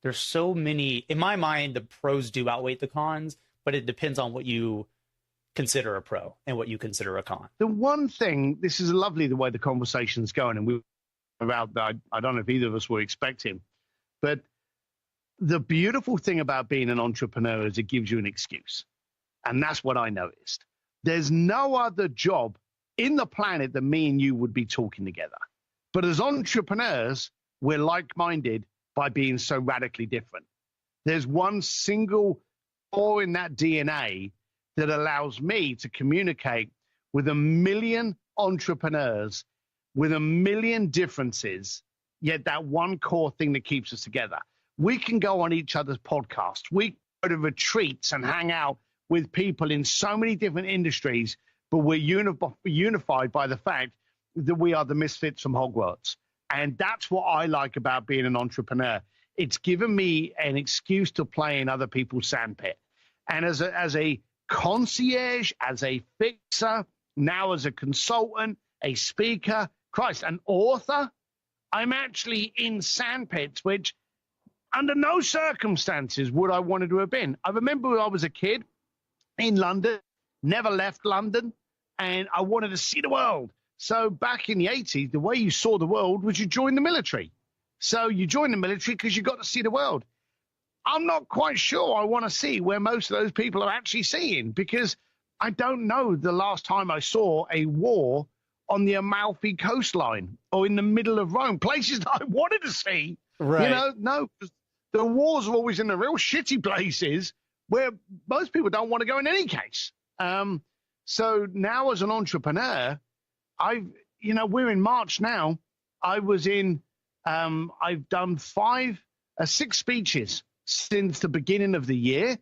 There's so many, in my mind, the pros do outweigh the cons, but it depends on what you consider a pro and what you consider a con. The one thing, this is lovely the way the conversation's going, and we about that. I don't know if either of us were expecting, but the beautiful thing about being an entrepreneur is it gives you an excuse. And that's what I noticed. There's no other job in the planet that me and you would be talking together. But as entrepreneurs, we're like-minded by being so radically different. There's one single core in that DNA that allows me to communicate with 1 million entrepreneurs with 1 million differences, yet that one core thing that keeps us together. We can go on each other's podcasts. We go to retreats and hang out with people in so many different industries, but we're unified by the fact that we are the misfits from Hogwarts. And that's what I like about being an entrepreneur. It's given me an excuse to play in other people's sandpit. And as a concierge, as a fixer, now as a consultant, a speaker, Christ, an author, I'm actually in sandpits, which under no circumstances would I wanted to have been. I remember when I was a kid in London, never left London, and I wanted to see the world. So back in the 80s, the way you saw the world was you joined the military. So you joined the military because you got to see the world. I'm not quite sure I want to see where most of those people are actually seeing, because I don't know the last time I saw a war on the Amalfi coastline or in the middle of Rome, places that I wanted to see. Right. No, the wars are always in the real shitty places where most people don't want to go in any case. So now as an entrepreneur, we're in March now. I've done 6 speeches since the beginning of the year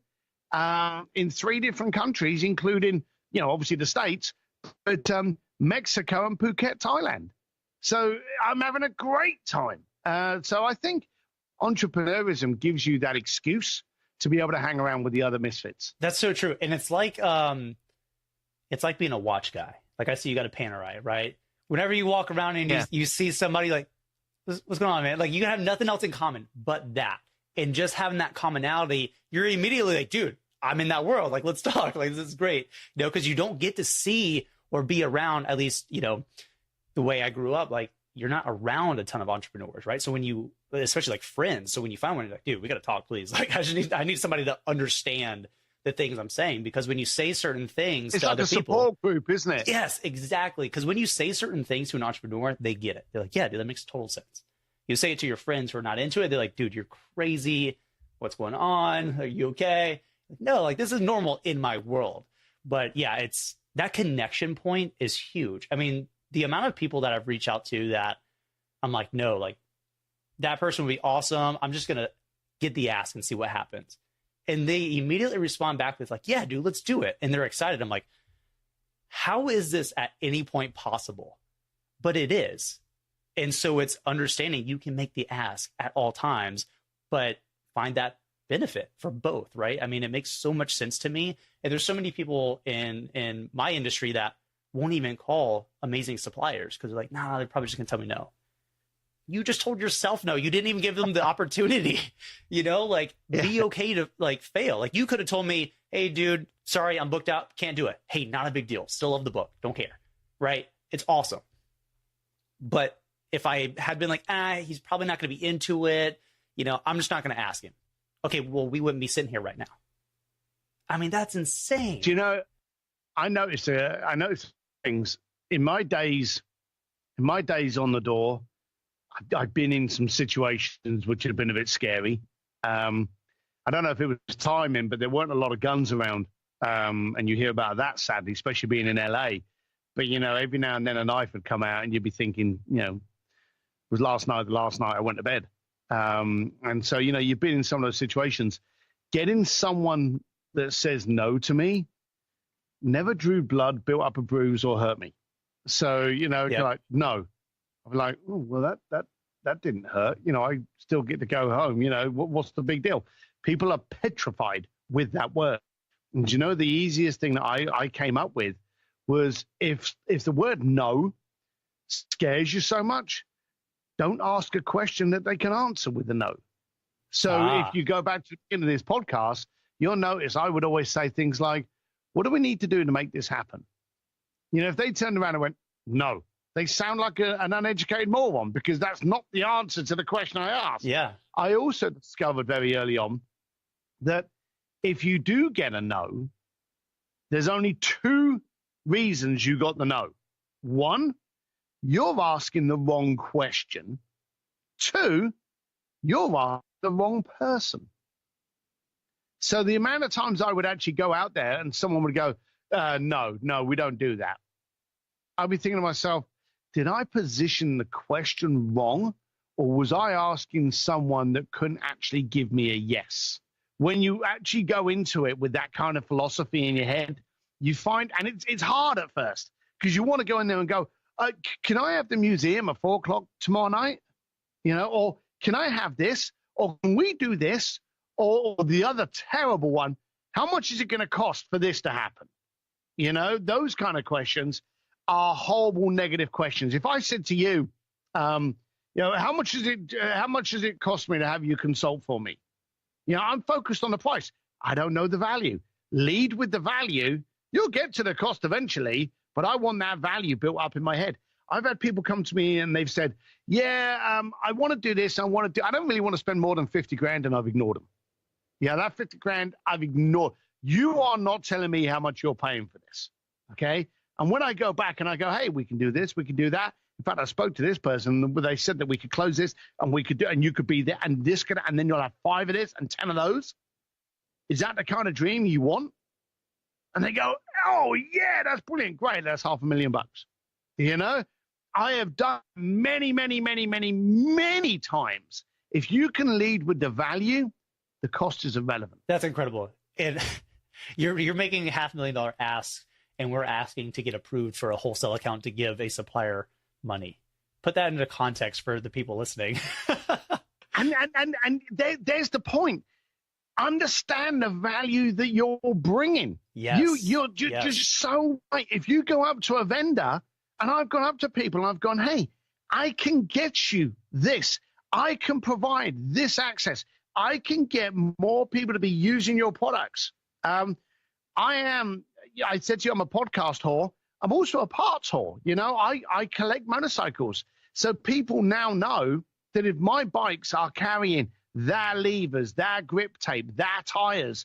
in 3 different countries, including, obviously the States, but Mexico and Phuket, Thailand. So I'm having a great time. So I think entrepreneurism gives you that excuse to be able to hang around with the other misfits. That's so true. And it's like being a watch guy. Like, I see you got a Panerai, right? Whenever you walk around and you see somebody like, what's going on, man? Like, you have nothing else in common but that. And just having that commonality, you're immediately like, dude, I'm in that world. Like, let's talk. Like, this is great. Because you don't get to see or be around, at least, the way I grew up, like, you're not around a ton of entrepreneurs, right? So when you, especially like friends, so when you find one, you're like, dude, we got to talk, please. Like, I need somebody to understand the things I'm saying, because when you say certain things to other people, it's like a support group, isn't it? Yes, exactly. Because when you say certain things to an entrepreneur, they get it. They're like, yeah, dude, that makes total sense. You say it to your friends who are not into it, they're like, dude, you're crazy. What's going on? Are you okay? No, like, this is normal in my world. But yeah, it's that connection point is huge. I mean, the amount of people that I've reached out to that I'm like, no, like, that person would be awesome. I'm just going to get the ask and see what happens. And they immediately respond back with like, yeah, dude, let's do it. And they're excited. I'm like, how is this at any point possible? But it is. And so it's understanding you can make the ask at all times, but find that benefit for both, right? I mean, it makes so much sense to me. And there's so many people in my industry that won't even call amazing suppliers because they're like, nah, they're probably just gonna tell me no. You just told yourself no. You didn't even give them the opportunity, like, be okay to like fail. Like, you could have told me, hey, dude, sorry, I'm booked out. Can't do it. Hey, not a big deal. Still love the book. Don't care. right? It's awesome. But if I had been like, he's probably not going to be into it, I'm just not going to ask him. Okay, well, we wouldn't be sitting here right now. I mean, that's insane. Do you know, I noticed things in my days on the door. I've been in some situations which have been a bit scary. I don't know if it was timing, but there weren't a lot of guns around. And you hear about that, sadly, especially being in LA. But, every now and then a knife would come out and you'd be thinking, it was the last night I went to bed. And so, you've been in some of those situations. Getting someone that says no to me never drew blood, built up a bruise, or hurt me. So, like, no. I'm like, oh, well, that didn't hurt. I still get to go home. What's the big deal? People are petrified with that word. And the easiest thing that I came up with was if the word no scares you so much, don't ask a question that they can answer with a no. So if you go back to the beginning of this podcast, you'll notice I would always say things like, what do we need to do to make this happen? If they turned around and went, no, they sound like an uneducated moron because that's not the answer to the question I asked. Yeah. I also discovered very early on that if you do get a no, there's only two reasons you got the no. One, you're asking the wrong question. Two, you're asking the wrong person. So the amount of times I would actually go out there and someone would go, no, we don't do that. I'd be thinking to myself, did I position the question wrong, or was I asking someone that couldn't actually give me a yes? When you actually go into it with that kind of philosophy in your head, you find, and it's hard at first, because you want to go in there and go, can I have the museum at 4:00 tomorrow night? Or can I have this? Or can we do this? Or the other terrible one, how much is it going to cost for this to happen? Those kind of questions are horrible negative questions. If I said to you, how much does it cost me to have you consult for me? I'm focused on the price. I don't know the value. Lead with the value. You'll get to the cost eventually, but I want that value built up in my head. I've had people come to me and they've said, I want to do this. I don't really want to spend more than 50 grand, and I've ignored them. Yeah, that 50 grand I've ignored. You are not telling me how much you're paying for this. Okay. And when I go back and I go, hey, we can do this, we can do that. In fact, I spoke to this person, they said that we could close this and we could do, and you could be there and this could, and then you'll have 5 of this and 10 of those. Is that the kind of dream you want? And they go, oh yeah, that's brilliant. Great. That's $500,000. I have done many, many, many, many, many times. If you can lead with the value, the cost is irrelevant. That's incredible. And you're making a $500,000 ask, and we're asking to get approved for a wholesale account to give a supplier money. Put that into context for the people listening. and there's the point. Understand the value that you're bringing. Yes. You're just so right. If you go up to a vendor, and I've gone up to people and I've gone, hey, I can get you this. I can provide this access. I can get more people to be using your products. I said to you, I'm a podcast whore. I'm also a parts whore. I collect motorcycles. So people now know that if my bikes are carrying their levers, their grip tape, their tires,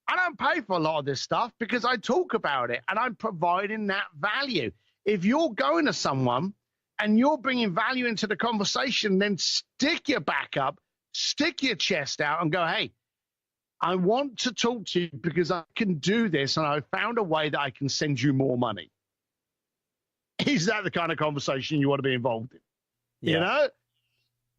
I don't pay for a lot of this stuff because I talk about it and I'm providing that value. If you're going to someone and you're bringing value into the conversation, then stick your back up, stick your chest out and go, hey, I want to talk to you because I can do this and I found a way that I can send you more money. Is that the kind of conversation you want to be involved in? Yeah.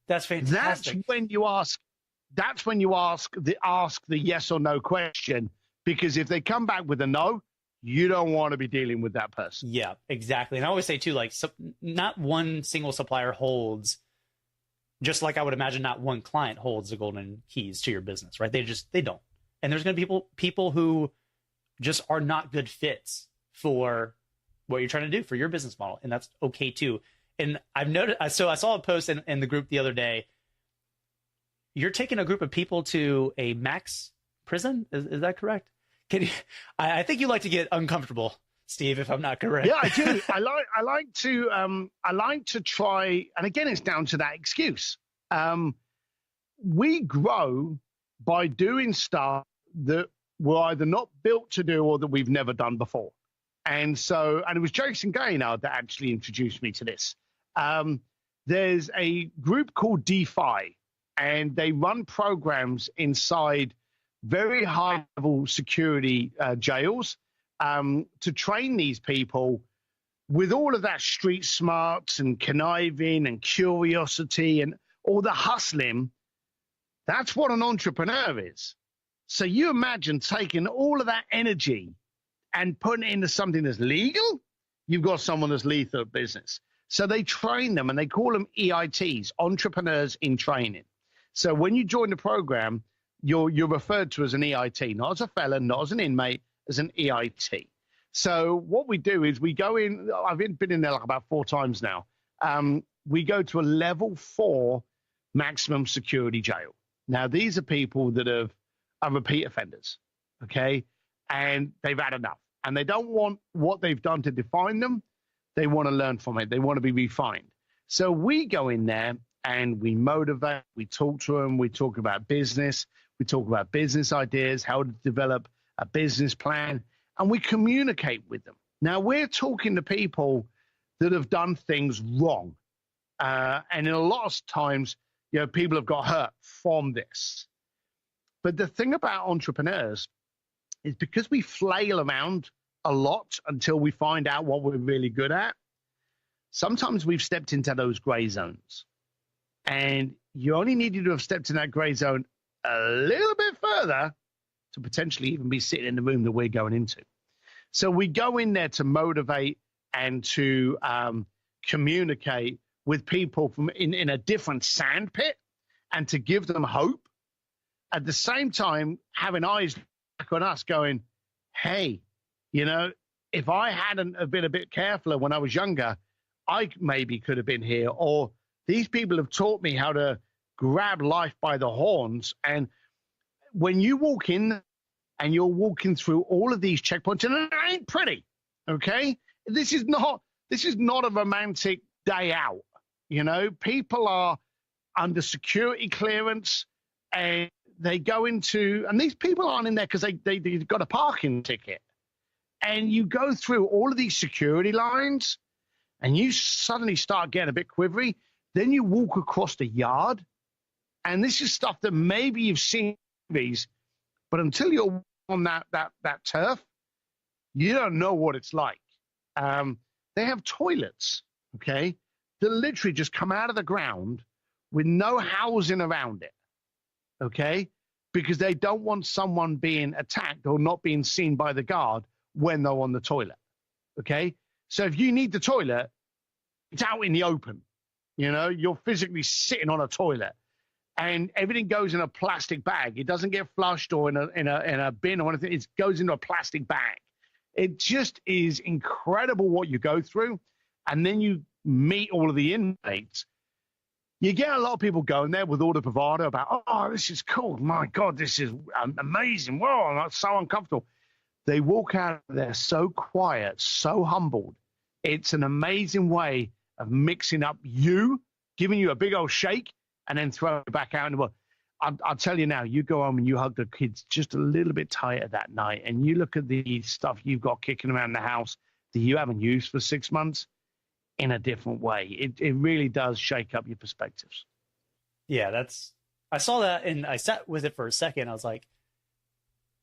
That's fantastic. That's when you ask the yes or no question, because if they come back with a no, you don't want to be dealing with that person. Yeah, exactly. And I always say too, not one single supplier holds, just like I would imagine not one client holds the golden keys to your business, right? They don't. And there's going to be people who just are not good fits for what you're trying to do for your business model. And that's okay too. And I've noticed, so I saw a post in the group the other day. You're taking a group of people to a max prison. Is that correct? I think you like to get uncomfortable Steve, if I'm not correct. Yeah, I do. I like to try, and again, it's down to that excuse. We grow by doing stuff that we're either not built to do or that we've never done before. And it was Jason Gaynard that actually introduced me to this. There's a group called DeFi, and they run programs inside very high-level security jails to train these people with all of that street smarts and conniving and curiosity and all the hustling. That's what an entrepreneur is. So you imagine taking all of that energy and putting it into something that's legal. You've got someone that's lethal at business. So they train them, and they call them EITs, entrepreneurs in training. So when you join the program, you're referred to as an EIT, not as a felon, not as an inmate, as an EIT. So what we do is we go in. I've been in there like about 4 times now. We go to a level 4 maximum security jail. Now, these are people that are repeat offenders, okay? And they've had enough. And they don't want what they've done to define them. They want to learn from it. They want to be refined. So we go in there and we motivate, we talk to them, we talk about business, we talk about business ideas, how to develop a business plan, and we communicate with them. Now, we're talking to people that have done things wrong. And in a lot of times, people have got hurt from this. But the thing about entrepreneurs is because we flail around a lot until we find out what we're really good at, sometimes we've stepped into those gray zones. And you only needed to have stepped in that gray zone a little bit further to potentially even be sitting in the room that we're going into. So we go in there to motivate and to communicate with people from in a different sandpit and to give them hope. At the same time, having eyes back on us going, hey, if I hadn't have been a bit careful when I was younger, I maybe could have been here. Or these people have taught me how to grab life by the horns. And when you walk in and you're walking through all of these checkpoints, and it ain't pretty, okay? This is not a romantic day out. People are under security clearance, and they go into, and these people aren't in there because they've got a parking ticket. And you go through all of these security lines, and you suddenly start getting a bit quivery. Then you walk across the yard, and this is stuff that maybe you've seen in movies, but until you're on that turf, you don't know what it's like. They have toilets, okay, that literally just come out of the ground with no housing around it, okay, because they don't want someone being attacked or not being seen by the guard when they're on the toilet, okay? So if you need the toilet, it's out in the open. You're physically sitting on a toilet, and everything goes in a plastic bag. It doesn't get flushed or in a bin or anything. It goes into a plastic bag. It just is incredible what you go through, and then you meet all of the inmates. You get a lot of people going there with all the bravado about, oh, this is cool. My God, this is amazing. Whoa, I'm so uncomfortable. They walk out of there so quiet, so humbled. It's an amazing way of mixing up giving you a big old shake, and then throw it back out in the world. I'll tell you now, you go home and you hug the kids just a little bit tighter that night, and you look at the stuff you've got kicking around the house that you haven't used for 6 months in a different way. It really does shake up your perspectives. Yeah, I saw that, and I sat with it for a second. I was like,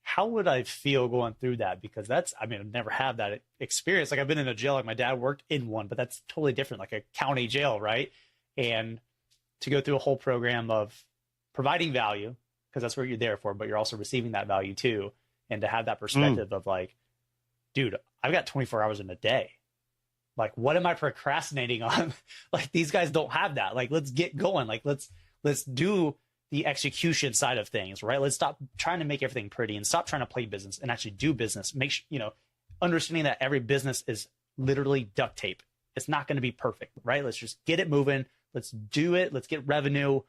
how would I feel going through that? Because I've never had that experience. Like, I've been in a jail, like my dad worked in one, but that's totally different, like a county jail, right? And to go through a whole program of providing value, because that's what you're there for, but you're also receiving that value too. And to have that perspective of like, dude, I've got 24 hours in a day. Like, what am I procrastinating on? Like, these guys don't have that. Like, let's get going. Like, let's do the execution side of things, right? Let's stop trying to make everything pretty and stop trying to play business and actually do business. Make sure, understanding that every business is literally duct tape. It's not going to be perfect, right? Let's just get it moving. Let's do it. Let's get revenue.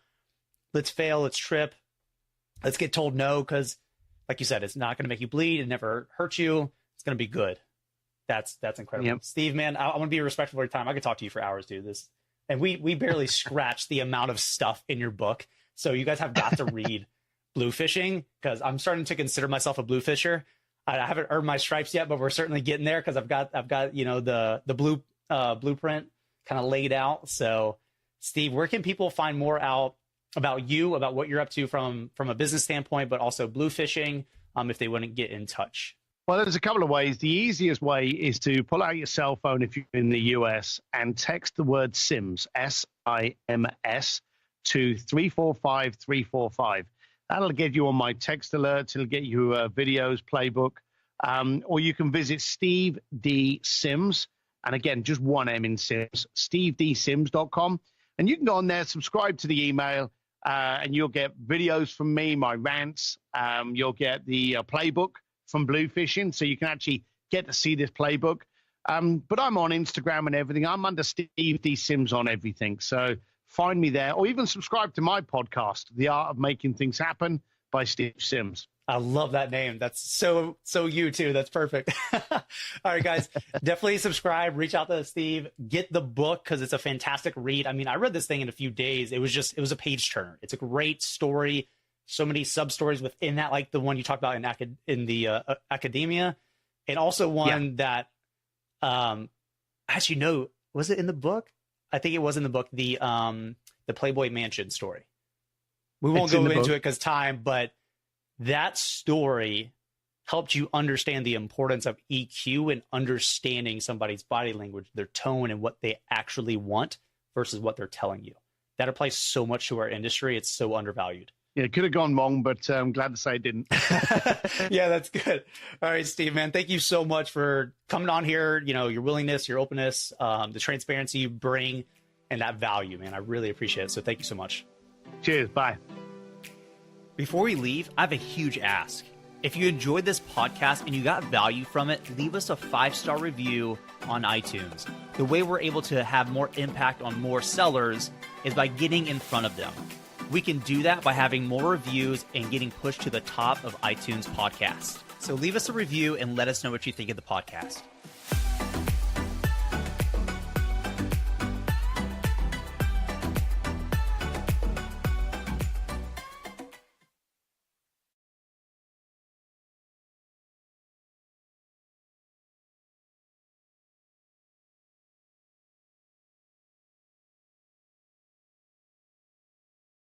Let's fail. Let's trip. Let's get told no, because like you said, it's not going to make you bleed. It never hurt you. It's going to be good. That's incredible. Yep. Steve, man, I want to be respectful of your time. I could talk to you for hours, dude. And we barely scratched the amount of stuff in your book. So you guys have got to read Bluefishing, because I'm starting to consider myself a bluefisher. I haven't earned my stripes yet, but we're certainly getting there, because I've got the blueprint kind of laid out. So, Steve, where can people find more out about you, about what you're up to from a business standpoint, but also Bluefishing, if they want to get in touch? Well, there's a couple of ways. The easiest way is to pull out your cell phone if you're in the US and text the word SIMS, SIMS, to 345345. That'll get you on my text alerts. It'll get you videos, playbook, or you can visit Steve D. Sims. And again, just one M in Sims, stevedsims.com. And you can go on there, subscribe to the email, and you'll get videos from me, my rants. You'll get the playbook from Bluefishing, so you can actually get to see this playbook. But I'm on Instagram and everything. I'm under Steve D. Sims on everything. So find me there, or even subscribe to my podcast, The Art of Making Things Happen by Steve Sims. I love that name. That's so you too. That's perfect. All right, guys, definitely subscribe, reach out to Steve, get the book, because it's a fantastic read. I mean, I read this thing in a few days. It was a page turner. It's a great story. So many sub stories within that, like the one you talked about in the academia, and also one that, actually, no, was it in the book? I think it was in the book, the Playboy Mansion story. We won't go into it because time, but that story helped you understand the importance of EQ and understanding somebody's body language, their tone, and what they actually want versus what they're telling you. That applies so much to our industry. It's so undervalued. Yeah, it could have gone wrong, but I'm glad to say it didn't. Yeah, that's good. All right, Steve, man, thank you so much for coming on here. You know, your willingness, your openness, the transparency you bring, and that value, man. I really appreciate it. So thank you so much. Cheers. Bye. Before we leave, I have a huge ask. If you enjoyed this podcast and you got value from it, leave us a 5-star review on iTunes. The way we're able to have more impact on more sellers is by getting in front of them. We can do that by having more reviews and getting pushed to the top of iTunes podcasts. So leave us a review and let us know what you think of the podcast.